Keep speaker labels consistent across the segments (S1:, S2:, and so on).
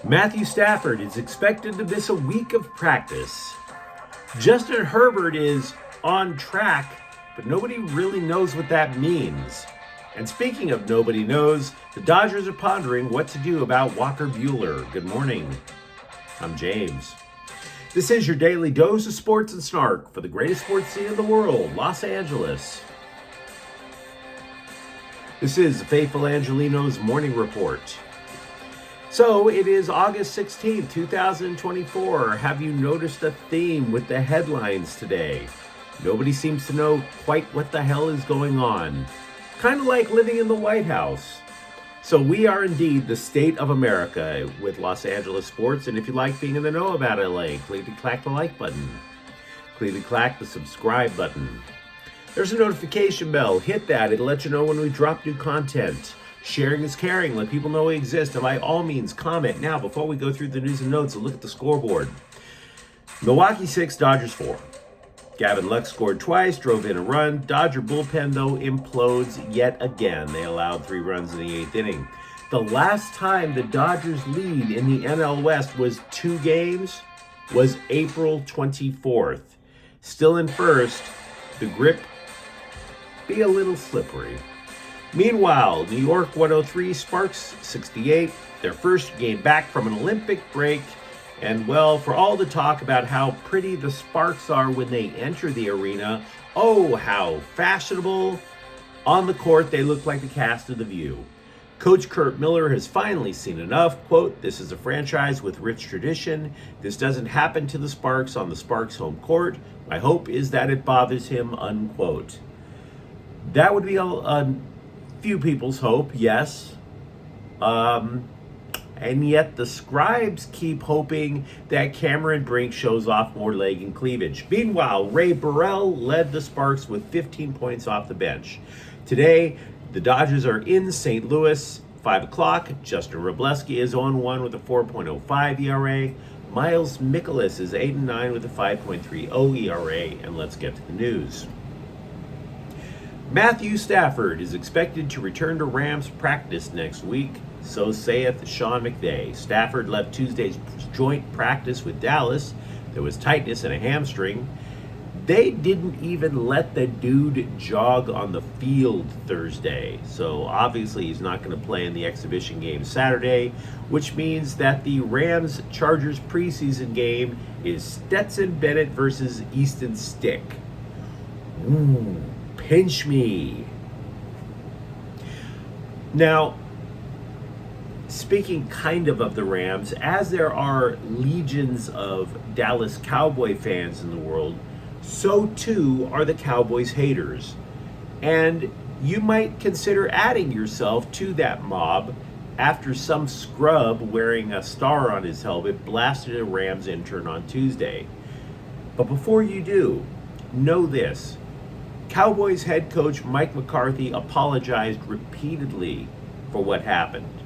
S1: Matthew Stafford is expected to miss a week of practice. Justin Herbert is on track, but nobody really knows what that means. And speaking of nobody knows, the Dodgers are pondering what to do about Walker Buehler. Good morning. I'm James. This is your daily dose of sports and snark for the greatest sports scene in the world, Los Angeles. This is the faithful Angelenos morning report. So it is August 16th, 2024. Have you noticed a theme with the headlines today? Nobody seems to know quite what the hell is going on. Kind of like living in the White House. So we are indeed the state of America with Los Angeles sports. And if you like being in the know about LA, click the like button. Click the subscribe button. There's a notification bell. Hit that. It'll let you know when we drop new content. Sharing is caring. Let people know we exist. And by all means, comment. Now, before we go through the news and notes, a look at the scoreboard. Milwaukee 6, Dodgers 4. Gavin Lux scored twice, drove in a run. Dodger bullpen, though, implodes yet again. They allowed 3 runs in the 8th inning. The last time the Dodgers lead in the NL West was 2 games, was April 24th. Still in first, the grip be a little slippery. Meanwhile, New York 103, Sparks 68, their first game back from an Olympic break. And well, for all the talk about how pretty the Sparks are when they enter the arena, oh, how fashionable. On the court, they look like the cast of The View. Coach Curt Miller has finally seen enough. Quote, "This is a franchise with rich tradition. This doesn't happen to the Sparks on the Sparks home court. My hope is that it bothers him," unquote. That would be a few people's hope, yes. And yet the scribes keep hoping that Cameron Brink shows off more leg and cleavage. Meanwhile, Ray Burrell led the Sparks with 15 points off the bench. Today, the Dodgers are in St. Louis, 5 o'clock. Justin Robleski is 0-1 with a 4.05 ERA. Miles Mikolas is 8-9 with a 5.30 ERA. And let's get to the news. Matthew Stafford is expected to return to Rams practice next week, so saith Sean McVay. Stafford left Tuesday's joint practice with Dallas. There was tightness in a hamstring. They didn't even let the dude jog on the field Thursday, so obviously he's not going to play in the exhibition game Saturday, which means that the Rams-Chargers preseason game is Stetson Bennett versus Easton Stick. Ooh. Pinch me. Now, speaking kind of the Rams, as there are legions of Dallas Cowboy fans in the world, so too are the Cowboys haters. And you might consider adding yourself to that mob after some scrub wearing a star on his helmet blasted a Rams intern on Tuesday. But before you do, know this. Cowboys head coach Mike McCarthy apologized repeatedly for what happened.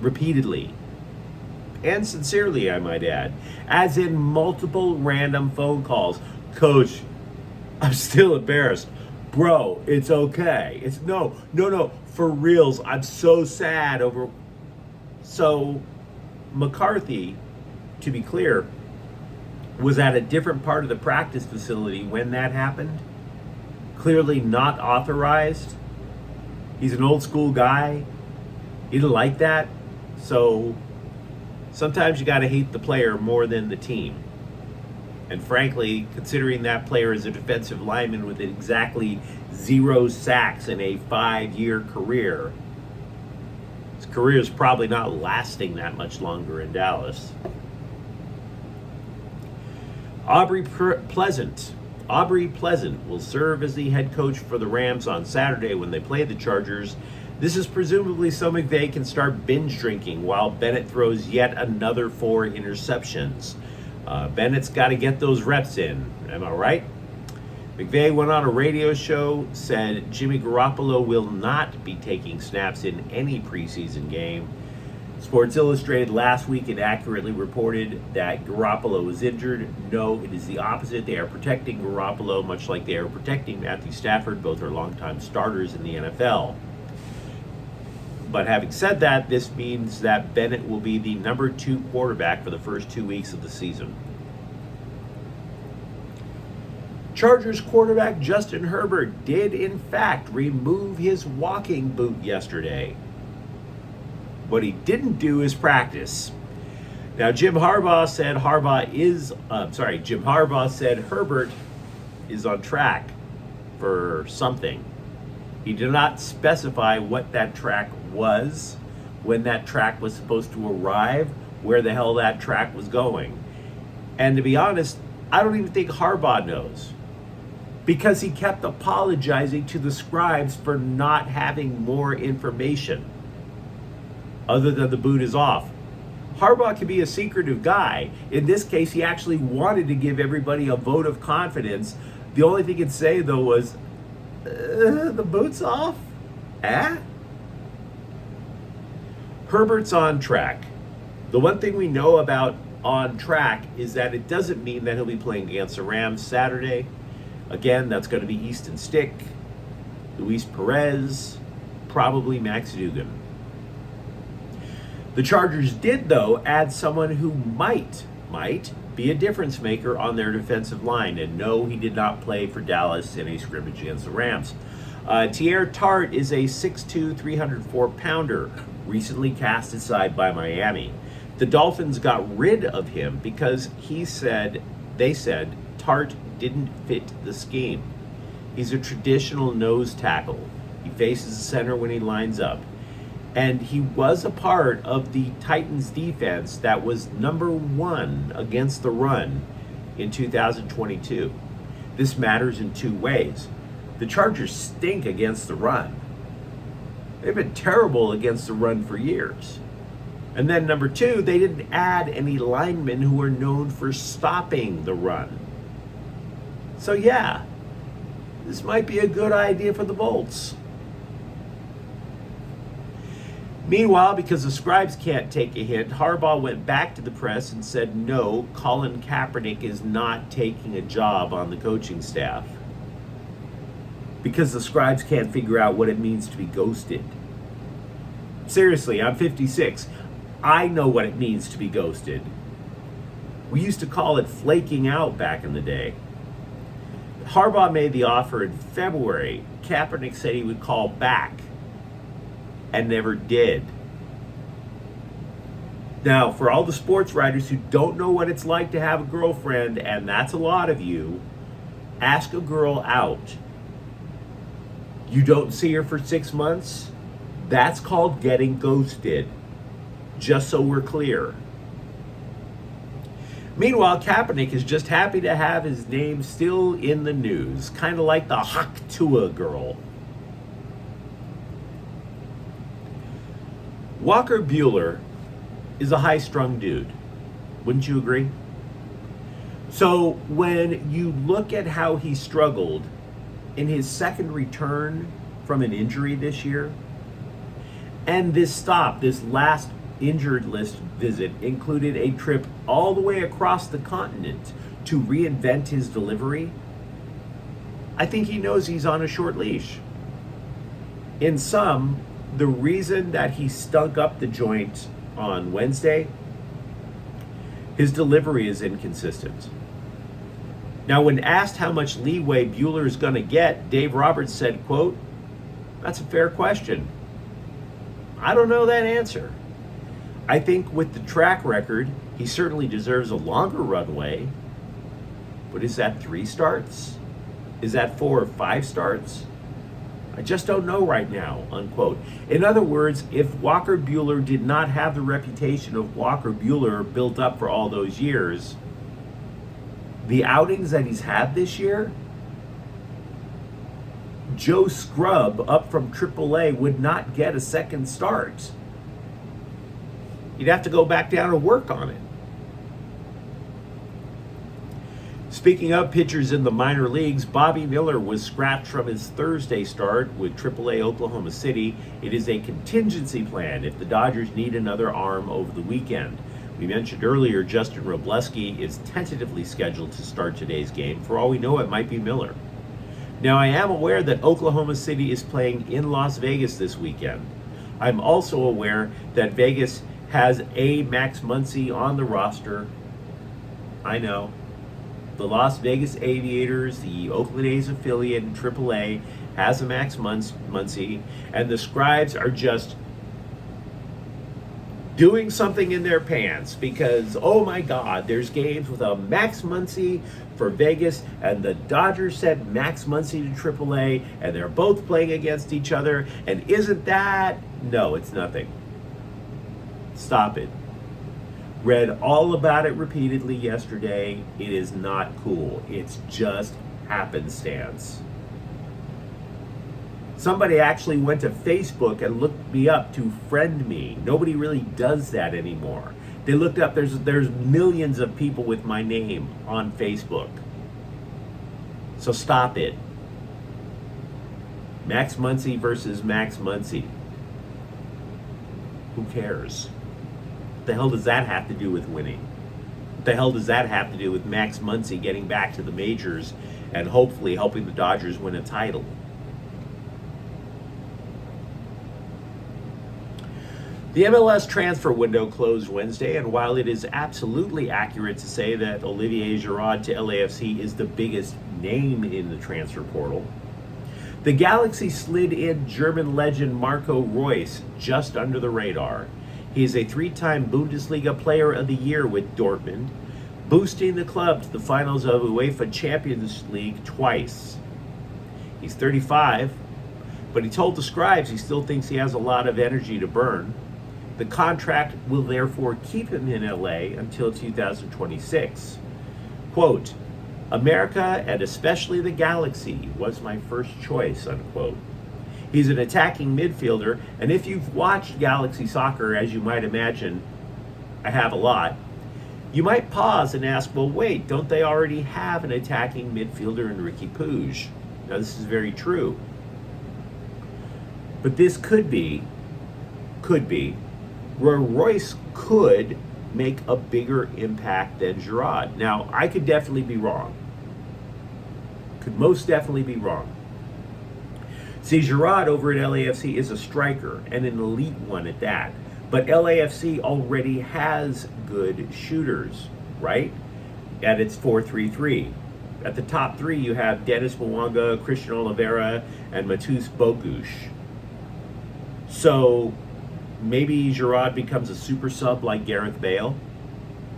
S1: Repeatedly. And sincerely, I might add. As in multiple random phone calls. "Coach, I'm still embarrassed. Bro, it's okay. It's no, for reals. I'm so sad over..." So, McCarthy, to be clear, was at a different part of the practice facility when that happened. Clearly not authorized. He's an old school guy. He didn't like that. So sometimes you got to hate the player more than the team. And frankly, considering that player is a defensive lineman with exactly 0 sacks in a 5-year career, his career is probably not lasting that much longer in Dallas. Aubrey Pleasant will serve as the head coach for the Rams on Saturday when they play the Chargers. This is presumably so McVay can start binge drinking while Bennett throws yet another 4 interceptions. Bennett's got to get those reps in. Am I right? McVay went on a radio show, said Jimmy Garoppolo will not be taking snaps in any preseason game. Sports Illustrated last week inaccurately reported that Garoppolo was injured. No, it is the opposite. They are protecting Garoppolo much like they are protecting Matthew Stafford. Both are longtime starters in the NFL. But having said that, this means that Bennett will be the number 2 quarterback for the first 2 weeks of the season. Chargers quarterback Justin Herbert did in fact remove his walking boot yesterday. What he didn't do is practice. Now, Jim Harbaugh said Herbert is on track for something. He did not specify what that track was, when that track was supposed to arrive, where the hell that track was going. And to be honest, I don't even think Harbaugh knows, because he kept apologizing to the scribes for not having more information other than the boot is off. Harbaugh can be a secretive guy. In this case, he actually wanted to give everybody a vote of confidence. The only thing he'd say, though, was, the boot's off? Herbert's on track. The one thing we know about on track is that it doesn't mean that he'll be playing against the Rams Saturday. Again, that's going to be Easton Stick, Luis Perez, probably Max Duggan. The Chargers did, though, add someone who might be a difference maker on their defensive line. And no, he did not play for Dallas in a scrimmage against the Rams. Teair Tart is a 6'2", 304-pounder, recently cast aside by Miami. The Dolphins got rid of him because they said Tart didn't fit the scheme. He's a traditional nose tackle. He faces the center when he lines up. And he was a part of the Titans defense that was number 1 against the run in 2022. This matters in 2 ways. The Chargers stink against the run. They've been terrible against the run for years. And then number 2, they didn't add any linemen who are known for stopping the run. So yeah, this might be a good idea for the Bolts. Meanwhile, because the scribes can't take a hint, Harbaugh went back to the press and said no, Colin Kaepernick is not taking a job on the coaching staff. Because the scribes can't figure out what it means to be ghosted. Seriously, I'm 56. I know what it means to be ghosted. We used to call it flaking out back in the day. Harbaugh made the offer in February. Kaepernick said he would call back and never did. Now, for all the sports writers who don't know what it's like to have a girlfriend, and that's a lot of you, ask a girl out. You don't see her for 6 months? That's called getting ghosted. Just so we're clear. Meanwhile, Kaepernick is just happy to have his name still in the news, kind of like the Hawk Tua girl. Walker Buehler is a high-strung dude. Wouldn't you agree? So when you look at how he struggled in his second return from an injury this year, and this last injured list visit included a trip all the way across the continent to reinvent his delivery, I think he knows he's on a short leash. In sum, the reason that he stunk up the joint on Wednesday, his delivery is inconsistent. Now, when asked how much leeway Buehler is going to get, Dave Roberts said, quote, "That's a fair question. I don't know that answer. I think with the track record, he certainly deserves a longer runway. But is that 3 starts? Is that 4 or 5 starts? I just don't know right now," unquote. In other words, if Walker Buehler did not have the reputation of Walker Buehler built up for all those years, the outings that he's had this year, Joe Scrub up from AAA would not get a second start. You'd have to go back down and work on it. Speaking of pitchers in the minor leagues, Bobby Miller was scratched from his Thursday start with AAA Oklahoma City. It is a contingency plan if the Dodgers need another arm over the weekend. We mentioned earlier Justin Robleski is tentatively scheduled to start today's game. For all we know, it might be Miller. Now, I am aware that Oklahoma City is playing in Las Vegas this weekend. I'm also aware that Vegas has a Max Muncy on the roster. I know. The Las Vegas Aviators, the Oakland A's affiliate in AAA, has a Max Muncy, and the Scribes are just doing something in their pants because, oh my God, there's games with a Max Muncy for Vegas, and the Dodgers sent Max Muncy to AAA, and they're both playing against each other, and isn't that? No, it's nothing. Stop it. Read all about it repeatedly yesterday. It is not cool. It's just happenstance. Somebody actually went to Facebook and looked me up to friend me. Nobody really does that anymore. They looked up, there's millions of people with my name on Facebook. So stop it. Max Muncy versus Max Muncy. Who cares? What the hell does that have to do with winning? What the hell does that have to do with Max Muncy getting back to the majors and hopefully helping the Dodgers win a title? The MLS transfer window closed Wednesday, and while it is absolutely accurate to say that Olivier Giroud to LAFC is the biggest name in the transfer portal, the Galaxy slid in German legend Marco Reus just under the radar. He is a three-time Bundesliga Player of the Year with Dortmund, boosting the club to the finals of UEFA Champions League twice. He's 35, but he told the Scribes he still thinks he has a lot of energy to burn. The contract will therefore keep him in LA until 2026. Quote, America and especially the Galaxy was my first choice, unquote. He's an attacking midfielder, and if you've watched Galaxy soccer, as you might imagine, I have a lot, you might pause and ask, well, wait, don't they already have an attacking midfielder in Ricky Puig? Now, this is very true. But this could be, where Reus could make a bigger impact than Giroud. Now, I could definitely be wrong. Could most definitely be wrong. See, Giroud over at LAFC is a striker, and an elite one at that. But LAFC already has good shooters, right? At its 4-3-3. At the top three, you have Dennis Mwanga, Christian Oliveira, and Matus Bogusz. So maybe Giroud becomes a super sub like Gareth Bale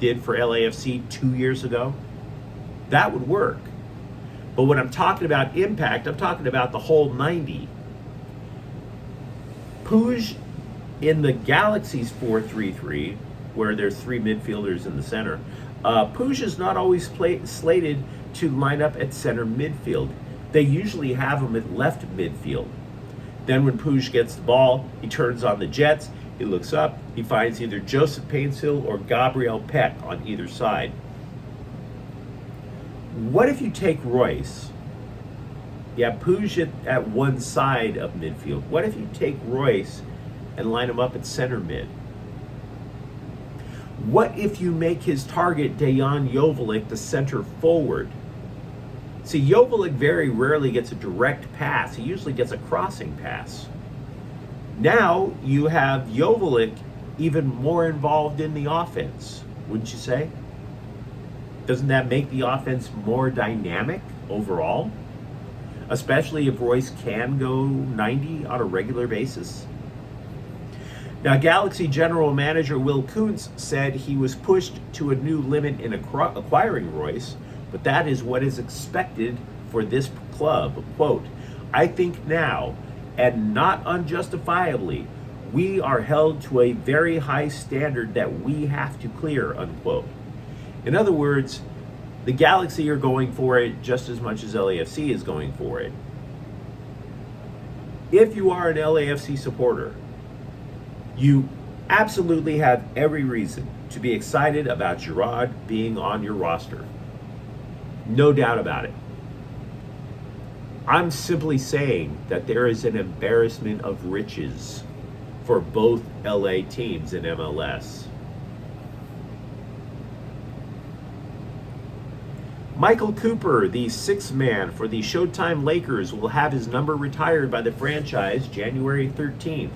S1: did for LAFC 2 years ago. That would work. But when I'm talking about impact, I'm talking about the whole 90. Puig in the Galaxy's 4-3-3, where there's three midfielders in the center, Puig is not always slated to line up at center midfield. They usually have him at left midfield. Then when Puig gets the ball, he turns on the jets, he looks up, he finds either Joseph Paintsill or Gabriel Peck on either side. What if you take Reus? You have Puig at one side of midfield. What if you take Reus and line him up at center mid? What if you make his target Dejan Joveljic the center forward? See, Joveljic very rarely gets a direct pass. He usually gets a crossing pass. Now you have Joveljic even more involved in the offense, wouldn't you say? Doesn't that make the offense more dynamic overall? Especially if Reus can go 90 on a regular basis. Now, Galaxy General Manager Will Kuntz said he was pushed to a new limit in acquiring Reus, but that is what is expected for this club. Quote, I think now, and not unjustifiably, we are held to a very high standard that we have to clear, unquote. In other words, the Galaxy are going for it just as much as LAFC is going for it. If you are an LAFC supporter, you absolutely have every reason to be excited about Giroud being on your roster. No doubt about it. I'm simply saying that there is an embarrassment of riches for both LA teams in MLS. Michael Cooper, the sixth man for the Showtime Lakers, will have his number retired by the franchise January 13th.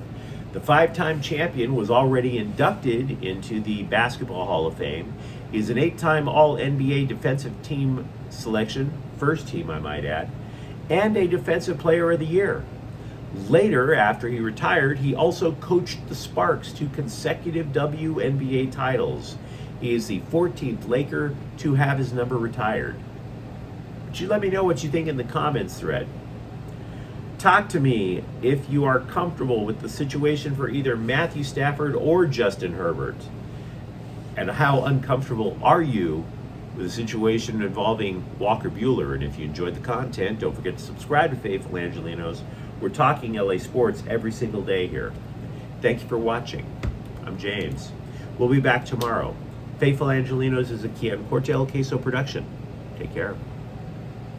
S1: The five-time champion was already inducted into the Basketball Hall of Fame. He's an eight-time All-NBA defensive team selection, first team I might add, and a Defensive Player of the Year. Later, after he retired, he also coached the Sparks to consecutive WNBA titles. He is the 14th Laker to have his number retired. Would you let me know what you think in the comments thread? Talk to me if you are comfortable with the situation for either Matthew Stafford or Justin Herbert. And how uncomfortable are you with the situation involving Walker Buehler? And if you enjoyed the content, don't forget to subscribe to Faithful Angelenos. We're talking LA sports every single day here. Thank you for watching. I'm James. We'll be back tomorrow. Faithful Angelenos is a Kian Cortel Queso production. Take care.